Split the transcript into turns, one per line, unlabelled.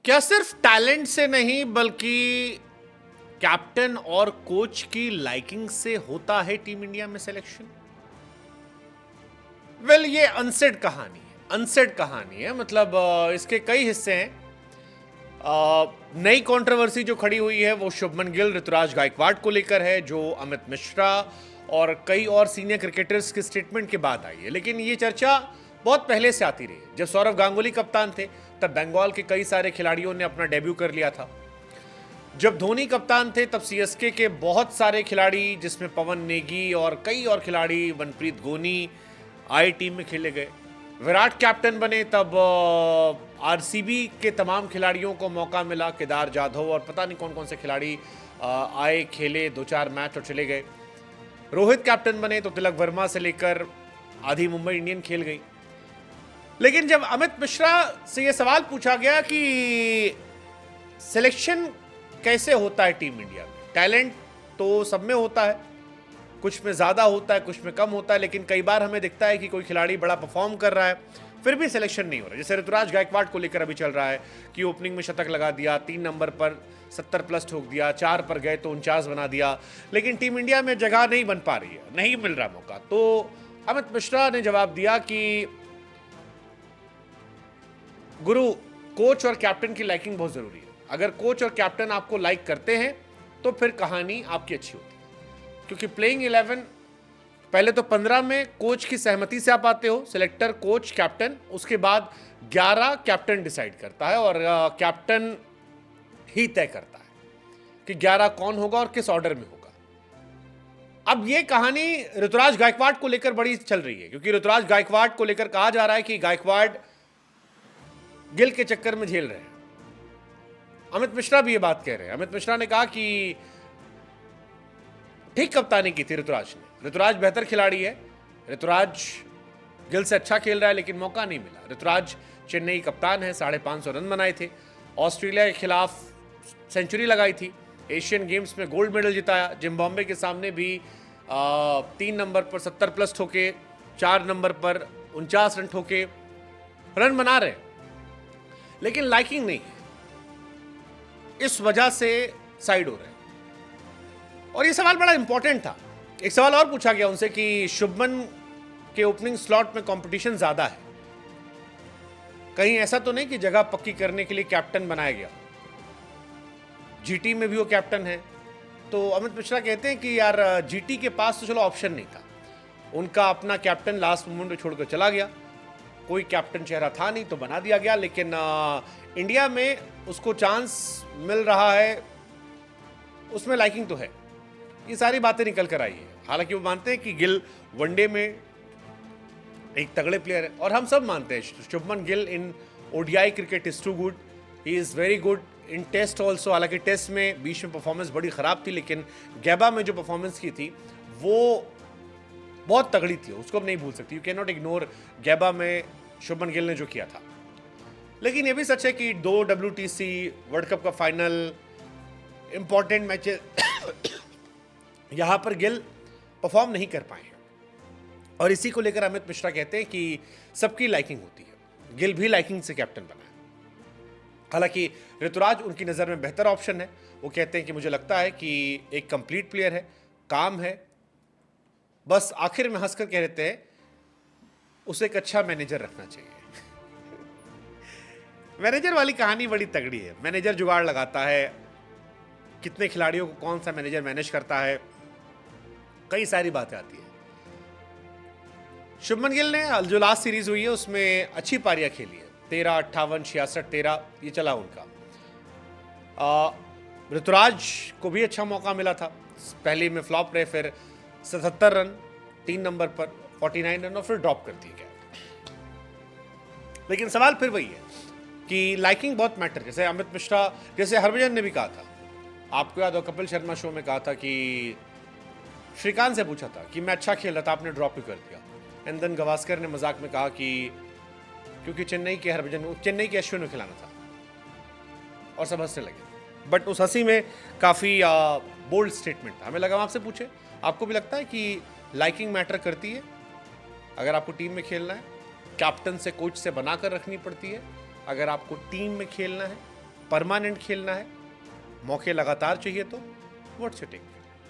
क्या सिर्फ टैलेंट से नहीं बल्कि कैप्टन और कोच की लाइकिंग से होता है टीम इंडिया में सिलेक्शन? ये अनसेड कहानी है, अनसेड कहानी है। मतलब इसके कई हिस्से हैं। नई कंट्रोवर्सी जो खड़ी हुई है वो शुभमन गिल, ऋतुराज गायकवाड़ को लेकर है, जो अमित मिश्रा और कई और सीनियर क्रिकेटर्स के स्टेटमेंट के बाद आई है। लेकिन ये चर्चा बहुत पहले से आती रही है। जब सौरव गांगुली कप्तान थे तब बंगाल के कई सारे खिलाड़ियों ने अपना डेब्यू कर लिया था। जब धोनी कप्तान थे तब सीएसके के बहुत सारे खिलाड़ी, जिसमें पवन नेगी और कई और खिलाड़ी, मनप्रीत गोनी, आई टीम में खेले गए। विराट कैप्टन बने तब आरसीबी के तमाम खिलाड़ियों को मौका मिला, केदार जाधव और पता नहीं कौन कौन से खिलाड़ी आए, खेले 2-4 मैच और चले गए। रोहित कैप्टन बने तो तिलक वर्मा से लेकर आधी मुंबई इंडियन खेल गई। लेकिन जब अमित मिश्रा से यह सवाल पूछा गया कि सिलेक्शन कैसे होता है टीम इंडिया में, टैलेंट तो सब में होता है, कुछ में ज़्यादा होता है, कुछ में कम होता है, लेकिन कई बार हमें दिखता है कि कोई खिलाड़ी बड़ा परफॉर्म कर रहा है फिर भी सिलेक्शन नहीं हो रहा। जैसे ऋतुराज गायकवाड़ को लेकर अभी चल रहा है कि ओपनिंग में शतक लगा दिया, 3 नंबर पर 70+ ठोक दिया, 4 पर गए तो 49 बना दिया, लेकिन टीम इंडिया में जगह नहीं बन पा रही है, नहीं मिल रहा मौका। तो अमित मिश्रा ने जवाब दिया कि गुरु, कोच और कैप्टन की लाइकिंग बहुत जरूरी है। अगर कोच और कैप्टन आपको लाइक करते हैं तो फिर कहानी आपकी अच्छी होती है, क्योंकि प्लेइंग 11 पहले तो 15 में कोच की सहमति से आप आते हो, सिलेक्टर, कोच, कैप्टन, उसके बाद 11 कैप्टन डिसाइड करता है और कैप्टन ही तय करता है कि 11 कौन होगा और किस ऑर्डर में होगा। अब ये कहानी ऋतुराज गायकवाड़ को लेकर बड़ी चल रही है, क्योंकि ऋतुराज गायकवाड़ को लेकर कहा जा रहा है कि गायकवाड़ गिल के चक्कर में झेल रहे हैं। अमित मिश्रा भी ये बात कह रहे हैं। अमित मिश्रा ने कहा कि ठीक कप्तानी की थी ऋतुराज ने, ऋतुराज बेहतर खिलाड़ी है, ऋतुराज गिल से अच्छा खेल रहा है, लेकिन मौका नहीं मिला। ऋतुराज चेन्नई कप्तान है, 550 रन बनाए थे, ऑस्ट्रेलिया के खिलाफ सेंचुरी लगाई थी, एशियन गेम्स में गोल्ड मेडल जिताया, जिम्बाब्वे के सामने भी 3 नंबर पर 70+ ठोके, 4 नंबर पर 49 रन ठोके, रन बना रहे, लेकिन लाइकिंग नहीं है, इस वजह से साइड हो रहे हैं। और ये सवाल बड़ा इंपॉर्टेंट था। एक सवाल और पूछा गया उनसे कि शुभमन के ओपनिंग स्लॉट में कंपटीशन ज्यादा है, कहीं ऐसा तो नहीं कि जगह पक्की करने के लिए कैप्टन बनाया गया, जीटी में भी वो कैप्टन है। तो अमित मिश्रा कहते हैं कि यार जीटी के पास तो चलो ऑप्शन नहीं था, उनका अपना कैप्टन लास्ट मोमेंट पे छोड़कर चला गया, कोई कैप्टन चेहरा था नहीं तो बना दिया गया, लेकिन इंडिया में उसको चांस मिल रहा है, उसमें लाइकिंग तो है। ये सारी बातें निकल कर आई है। हालांकि वो मानते हैं कि गिल वनडे में एक तगड़े प्लेयर है, और हम सब मानते हैं Shubman Gill in ODI cricket is too good, he is very good in test also. हालांकि टेस्ट में बीच में परफॉर्मेंस बड़ी खराब थी, लेकिन गैबा में जो परफॉर्मेंस की थी वो बहुत तगड़ी थी, उसको हम नहीं भूल सकती। यू कैन नॉट इग्नोर गैबा में शुभमन गिल ने जो किया था। लेकिन यह भी सच है कि 2 WTC वर्ल्ड कप का फाइनल, इंपॉर्टेंट मैचेस यहां पर गिल परफॉर्म नहीं कर पाए हैं, और इसी को लेकर अमित मिश्रा कहते हैं कि सबकी लाइकिंग होती है, गिल भी लाइकिंग से कैप्टन बना है। हालांकि ऋतुराज उनकी नज़र में बेहतर ऑप्शन है। वो कहते हैं कि मुझे लगता है कि एक कंप्लीट प्लेयर है, काम है, बस आखिर में हंसकर कह देते हैं उसे एक अच्छा मैनेजर रखना चाहिए। मैनेजर वाली कहानी बड़ी तगड़ी है। मैनेजर जुगाड़ लगाता है, कितने खिलाड़ियों को कौन सा मैनेजर मैनेज करता है, कई सारी बातें आती है। शुभमन गिल ने जो लास्ट सीरीज हुई है उसमें अच्छी पारियां खेली है, 13, 58, 66, 13 ये चला उनका। ऋतुराज को भी अच्छा मौका मिला था, पहले में फ्लॉप रहे, फिर 77 रन 3 नंबर पर, 49 रन और फिर ड्रॉप कर दिए गए। लेकिन सवाल फिर वही है कि लाइकिंग बहुत मैटर। जैसे अमित मिश्रा, जैसे हरभजन ने भी कहा था, आपको याद हो कपिल शर्मा शो में कहा था कि श्रीकांत से पूछा था कि मैं अच्छा खेल रहा था, आपने ड्रॉप ही कर दिया। एंड देन गवास्कर ने मजाक में कहा कि क्योंकि चेन्नई के हरभजन, चेन्नई के अश्विन को खिलाना था, और सब हंसने लगे। बट उस हंसी में काफ़ी बोल्ड स्टेटमेंट था। हमें लगा हम आपसे पूछे, आपको भी लगता है कि लाइकिंग मैटर करती है? अगर आपको टीम में खेलना है, कैप्टन से, कोच से बनाकर रखनी पड़ती है। अगर आपको टीम में खेलना है परमानेंट खेलना है, मौके लगातार चाहिए तो व्हाट्स योर टेक?